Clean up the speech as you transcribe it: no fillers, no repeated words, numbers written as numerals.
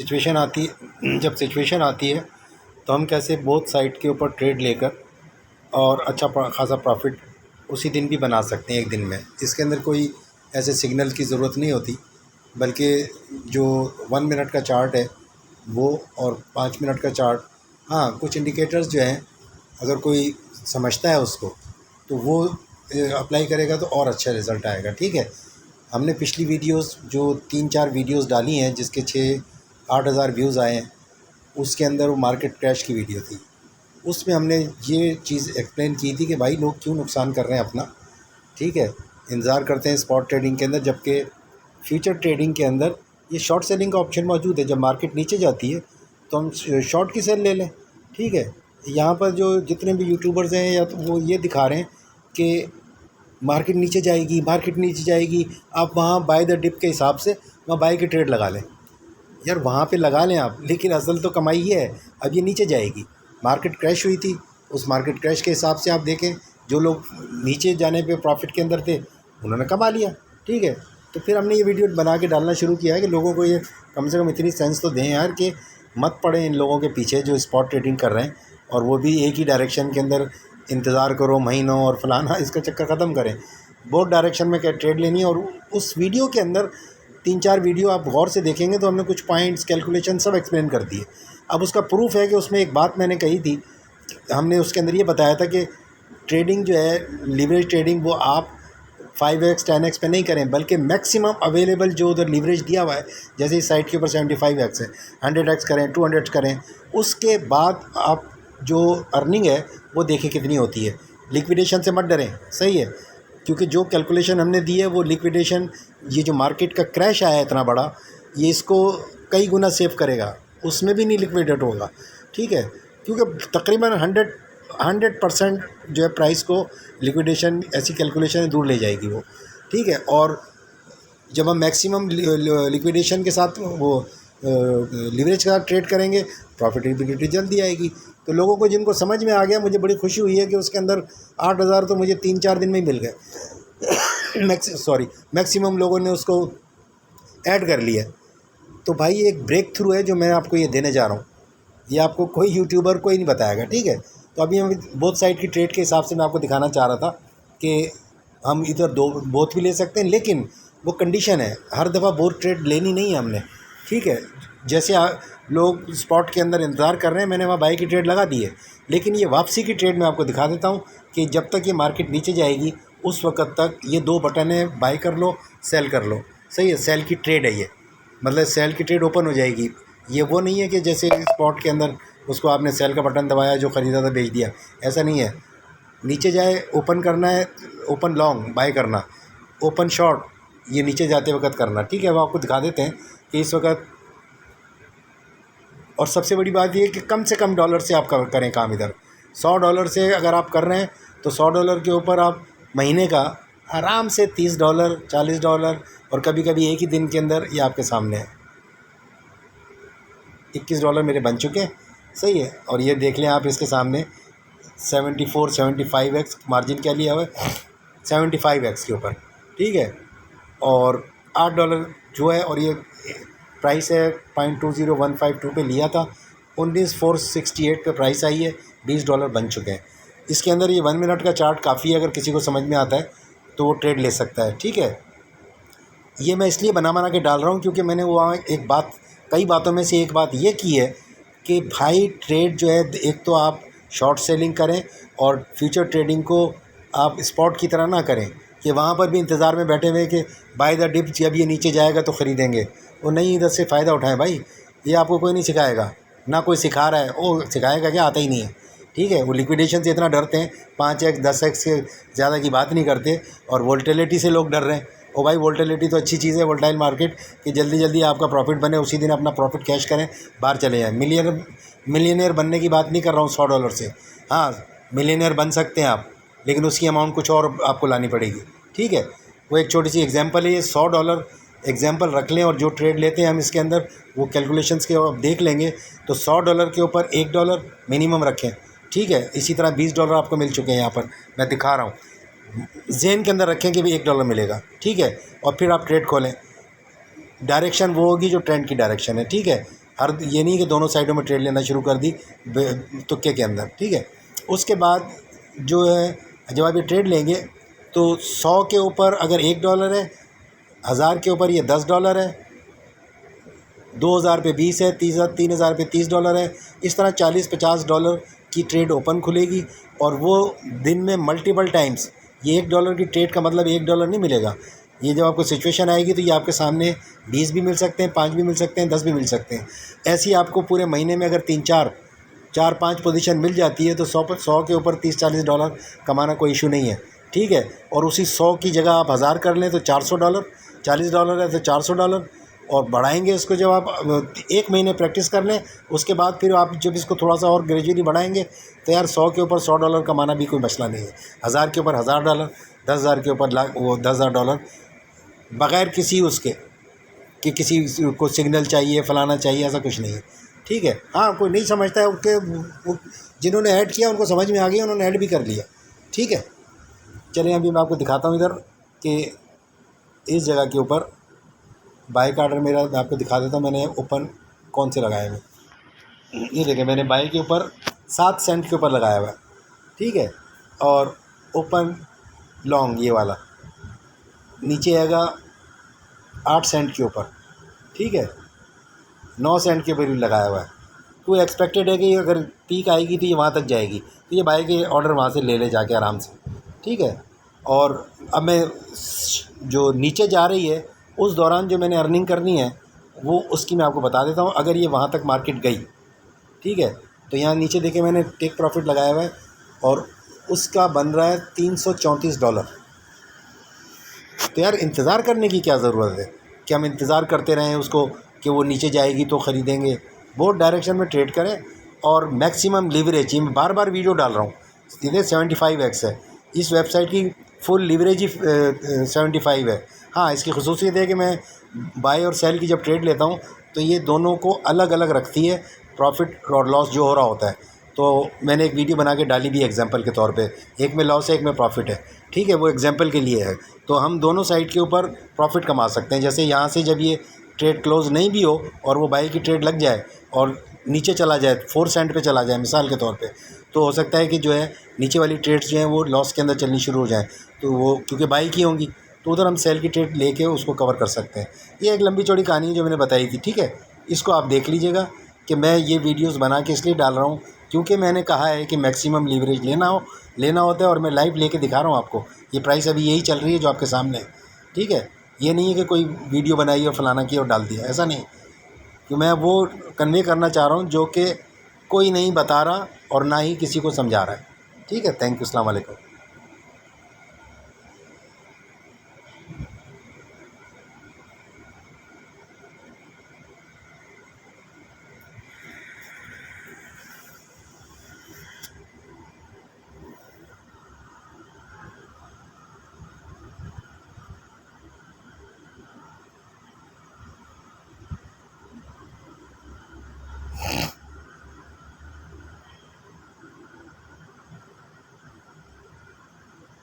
Situation आती है, जब सिचुएशन आती है तो हम कैसे बोथ साइड के ऊपर ट्रेड लेकर और अच्छा खासा प्रॉफिट उसी दिन भी बना सकते हैं, एक दिन में। इसके अंदर कोई ऐसे सिग्नल की ज़रूरत नहीं होती, बल्कि जो 1 मिनट का चार्ट है वो और 5 मिनट का चार्ट, हाँ कुछ इंडिकेटर्स जो हैं अगर कोई समझता है उसको तो वो अप्लाई करेगा तो और अच्छा रिज़ल्ट आएगा। ठीक है, हमने पिछली वीडियोस जो 3-4 वीडियोस डाली हैं जिसके 6-8 हज़ार व्यूज़ आए हैं, उसके अंदर वो मार्केट क्रैश की वीडियो थी। उसमें हमने ये चीज़ एक्सप्लेन की थी कि भाई लोग क्यों नुकसान कर रहे हैं अपना। ठीक है, इंतज़ार करते हैं स्पॉट ट्रेडिंग के अंदर, जबकि फ्यूचर ट्रेडिंग के अंदर ये शॉर्ट सेलिंग का ऑप्शन मौजूद है। जब मार्केट नीचे जाती है तो हम शॉर्ट की सेल ले लें। ठीक है, यहाँ पर जो जितने भी यूट्यूबर्स हैं या तो वो ये दिखा रहे हैं कि मार्केट नीचे जाएगी, मार्केट नीचे जाएगी, आप वहाँ बाय द डिप के हिसाब से वहाँ बाय के ट्रेड लगा लें। यार वहाँ पे लगा लें आप, लेकिन असल तो कमाई ये है। अब ये नीचे जाएगी, मार्केट क्रैश हुई थी, उस मार्केट क्रैश के हिसाब से आप देखें जो लोग नीचे जाने पे प्रॉफिट के अंदर थे उन्होंने कमा लिया। ठीक है, तो फिर हमने ये वीडियो बना के डालना शुरू किया है कि लोगों को ये कम से कम इतनी सेंस तो दें यार कि मत पड़े इन लोगों के पीछे जो स्पॉट ट्रेडिंग कर रहे हैं, और वो भी एक ही डायरेक्शन के अंदर इंतज़ार करो महीनों और फलाना, इसका चक्कर ख़त्म करें। बोथ डायरेक्शन में क्या ट्रेड लेनी है। और उस वीडियो के अंदर 3-4 वीडियो आप गौर से देखेंगे तो हमने कुछ पॉइंट्स कैलकुलेशन सब एक्सप्लेन कर दिए। अब उसका प्रूफ है कि उसमें एक बात मैंने कही थी, हमने उसके अंदर ये बताया था कि ट्रेडिंग जो है लीवरेज ट्रेडिंग वो आप 5x 10x पे नहीं करें, बल्कि मैक्सिमम अवेलेबल जो उधर लीवरेज दिया हुआ है, जैसे इस साइट के ऊपर 75x है, 100x करें, 200x करें, उसके बाद आप जो अर्निंग है वो देखें कितनी होती है। लिक्विडेशन से मत डरें, सही है, क्योंकि जो कैलकुलेशन हमने दी है वो लिक्विडेशन, ये जो मार्केट का क्रैश आया है इतना बड़ा, ये इसको कई गुना सेव करेगा, उसमें भी नहीं लिक्विडेट होगा। ठीक है, क्योंकि तकरीबन 100% जो है प्राइस को लिक्विडेशन ऐसी कैलकुलेशन दूर ले जाएगी वो। ठीक है, और जब हम मैक्सिमम लिक्विडेशन के साथ वो लीवरेज के साथ ट्रेड करेंगे, प्रॉफिटेबिलिटी जल्दी आएगी। तो लोगों को जिनको समझ में आ गया, मुझे बड़ी खुशी हुई है कि उसके अंदर 8 हज़ार तो मुझे 3-4 दिन में ही मिल गए। मैक्सिमम लोगों ने उसको ऐड कर लिया। तो भाई एक ब्रेक थ्रू है जो मैं आपको ये देने जा रहा हूँ, ये आपको कोई यूट्यूबर कोई नहीं बताएगा। ठीक है, तो अभी हम बोथ साइड की ट्रेड के हिसाब से मैं आपको दिखाना चाह रहा था कि हम इधर दो बोथ भी ले सकते हैं, लेकिन वो कंडीशन है, हर दफ़ा बोथ ट्रेड लेनी नहीं है हमने। ठीक है, जैसे लोग स्पॉट के अंदर इंतज़ार कर रहे हैं, मैंने वहाँ बाई की ट्रेड लगा दी है, लेकिन ये वापसी की ट्रेड मैं आपको दिखा देता हूँ कि जब तक ये मार्केट नीचे जाएगी उस वक्त तक ये 2 बटन है, बाई कर लो, सेल कर लो। सही है, सेल की ट्रेड है ये, मतलब सेल की ट्रेड ओपन हो जाएगी। ये वो नहीं है कि जैसे स्पॉट के अंदर उसको आपने सेल का बटन दबाया, जो ख़रीदा था बेच दिया, ऐसा नहीं है। नीचे जाए ओपन करना है, ओपन लॉन्ग बाय करना, ओपन शॉर्ट ये नीचे जाते वक्त करना। ठीक है, वो आपको दिखा देते हैं कि इस वक्त। और सबसे बड़ी बात ये कि कम से कम डॉलर से आप करें काम इधर। $100 से अगर आप कर रहे हैं तो $100 के ऊपर आप महीने का आराम से $30, $40, और कभी कभी एक ही दिन के अंदर ये आपके सामने है, $21 मेरे बन चुके हैं। सही है, और ये देख लें आप इसके सामने 75x मार्जिन क्या लिया हुआ है, 75x के ऊपर। ठीक है, और $8 जो है, और ये प्राइस है 0.20152 पे लिया था, 19,468 पे प्राइस आई है, $20 बन चुके हैं। इसके अंदर ये 1 मिनट का चार्ट काफ़ी है, अगर किसी को समझ में आता है तो वो ट्रेड ले सकता है। ठीक है, ये मैं इसलिए बना के डाल रहा हूँ क्योंकि मैंने वहाँ एक बात, कई बातों में से एक बात ये की है कि भाई ट्रेड जो है, एक तो आप शॉर्ट सेलिंग करें और फ्यूचर ट्रेडिंग को आप स्पॉट की तरह ना करें कि वहाँ पर भी इंतज़ार में बैठे हुए कि बाय द डिप जब ये नीचे जाएगा तो ख़रीदेंगे। वो नहीं, इधर से फ़ायदा उठाएं भाई, ये आपको कोई नहीं सिखाएगा, ना कोई सिखा रहा है, वो सिखाएगा क्या, आता ही नहीं है। ठीक है, वो लिक्विडेशन से इतना डरते हैं, 5x 10x से ज़्यादा की बात नहीं करते, और वोल्टिलिटी से लोग डर रहे हैं। ओ भाई, वोल्टिलिटी तो अच्छी चीज़ है, वोल्टाइल मार्केट, कि जल्दी जल्दी आपका प्रॉफिट बने, उसी दिन अपना प्रॉफिट कैश करें, बाहर चले जाएँ। मिलियनियर बनने की बात नहीं कर रहा हूँ $100 से। हाँ, मिलियनियर बन सकते हैं आप, लेकिन उसकी अमाउंट कुछ और आपको लानी पड़ेगी। ठीक है, वो एक छोटी सी एग्जांपल है, ये $100 एग्जांपल रख लें, और जो ट्रेड लेते हैं हम इसके अंदर वो कैलकुलेशंस के आप देख लेंगे तो $100 के ऊपर $1 मिनिमम रखें। ठीक है, इसी तरह $20 आपको मिल चुके हैं, यहाँ पर मैं दिखा रहा हूँ, ज़हन के अंदर रखें कि भी $1 मिलेगा। ठीक है, और फिर आप ट्रेड खोलें, डायरेक्शन वो होगी जो ट्रेंड की डायरेक्शन है। ठीक है, हर ये नहीं कि दोनों साइडों में ट्रेड लेना शुरू कर दी तुक्के के अंदर, ठीक है। उसके बाद जो है जब आप ये ट्रेड लेंगे तो 100 के ऊपर अगर $1 है, 1000 के ऊपर ये $10 है, 2000 पे 20 है, 3000 पे $30 है। इस तरह $40-50 की ट्रेड ओपन खुलेगी और वो दिन में मल्टीपल टाइम्स, ये $1 की ट्रेड का मतलब $1 नहीं मिलेगा। ये जब आपको सिचुएशन आएगी तो ये आपके सामने 20 भी मिल सकते हैं, 5 भी मिल सकते हैं, 10 भी मिल सकते हैं। ऐसी आपको पूरे महीने में अगर 3-4-5 पोजीशन मिल जाती है तो 100 के ऊपर $30-40 कमाना कोई इशू नहीं है, ठीक है। और उसी 100 की जगह आप 1000 कर लें तो $400, $40 है तो $400 और बढ़ाएंगे इसको। जब आप 1 महीने प्रैक्टिस कर लें उसके बाद फिर आप जब इसको थोड़ा सा और ग्रेजुअली बढ़ाएंगे तो यार 100 के ऊपर $100 कमाना भी कोई मसला नहीं है। 1000 के ऊपर $1000, 10,000 के ऊपर वो $10,000 बग़ैर किसी उसके कि किसी को सिग्नल चाहिए फ़लाना चाहिए, ऐसा कुछ नहीं है, ठीक है। हाँ, कोई नहीं समझता है उनके वो जिन्होंने ऐड किया उनको समझ में आ गया, उन्होंने ऐड भी कर लिया, ठीक है। चलिए अभी मैं आपको दिखाता हूँ इधर कि इस जगह के ऊपर बाई का ऑर्डर मेरा मैं आपको दिखा देता हूँ मैंने ओपन कौन से लगाए हुए। ये देखें मैंने बाई के ऊपर 7 सेंट के ऊपर लगाया हुआ है, ठीक है। और ओपन लॉन्ग ये वाला नीचे आएगा 8 सेंट के ऊपर, ठीक है। 9 सेंट के ऊपर भी लगाया हुआ है। तो एक्सपेक्टेड है कि अगर पीक आएगी तो ये वहाँ तक जाएगी, तो ये बाई के ऑर्डर वहाँ से ले जाके आराम से, ठीक है। और अब मैं जो नीचे जा रही है उस दौरान जो मैंने अर्निंग करनी है वो उसकी मैं आपको बता देता हूँ। अगर ये वहाँ तक मार्केट गई, ठीक है, तो यहाँ नीचे देखिए मैंने टेक प्रॉफिट लगाया हुआ है और उसका बन रहा है $334। तो यार इंतज़ार करने की क्या ज़रूरत है कि हम इंतज़ार करते रहें उसको कि वो नीचे जाएगी तो ख़रीदेंगे। बोथ डायरेक्शन में ट्रेड करें और मैक्सिमम लिवरेज, ये मैं बार बार वीडियो डाल रहा हूँ, सीधे 75x है इस वेबसाइट की, फुल लिवरेज ही 75 है। हाँ, इसकी खसूसियत है कि मैं बाय और सेल की जब ट्रेड लेता हूँ तो ये दोनों को अलग अलग रखती है, प्रॉफिट और लॉस जो हो रहा होता है। तो मैंने एक वीडियो बना के डाली भी एग्जांपल के तौर पे, एक में लॉस है एक में प्रॉफिट है, ठीक है, वो एग्जांपल के लिए है। तो हम दोनों साइड के ऊपर प्रॉफिट कमा सकते हैं। जैसे यहाँ से जब ये ट्रेड क्लोज़ नहीं भी हो और वो बाई की ट्रेड लग जाए और नीचे चला जाए 4 सेंट पे चला जाए मिसाल के तौर पे, तो हो सकता है कि जो है नीचे वाली ट्रेड्स जो हैं वो लॉस के अंदर चलनी शुरू हो जाएँ, तो वो क्योंकि बाई की होंगी तो उधर हम सेल की ट्रेड लेके उसको कवर कर सकते हैं। ये एक लंबी चौड़ी कहानी है जो मैंने बताई थी, ठीक है। इसको आप देख लीजिएगा कि मैं ये वीडियोस बना के इसलिए डाल रहा हूँ क्योंकि मैंने कहा है कि मैक्सिमम लीवरेज लेना होता है और मैं लाइव लेके दिखा रहा हूँ आपको। ये प्राइस अभी यही चल रही है जो आपके सामने है, ठीक है। ये नहीं है कि कोई वीडियो बनाई और फलाना किया और डाल दिया, ऐसा नहीं। कि मैं वो कन्वे करना चाह रहा हूँ जो कि कोई नहीं बता रहा और ना ही किसी को समझा रहा है, ठीक है। थैंक यू, अस्सलाम वालेकुम।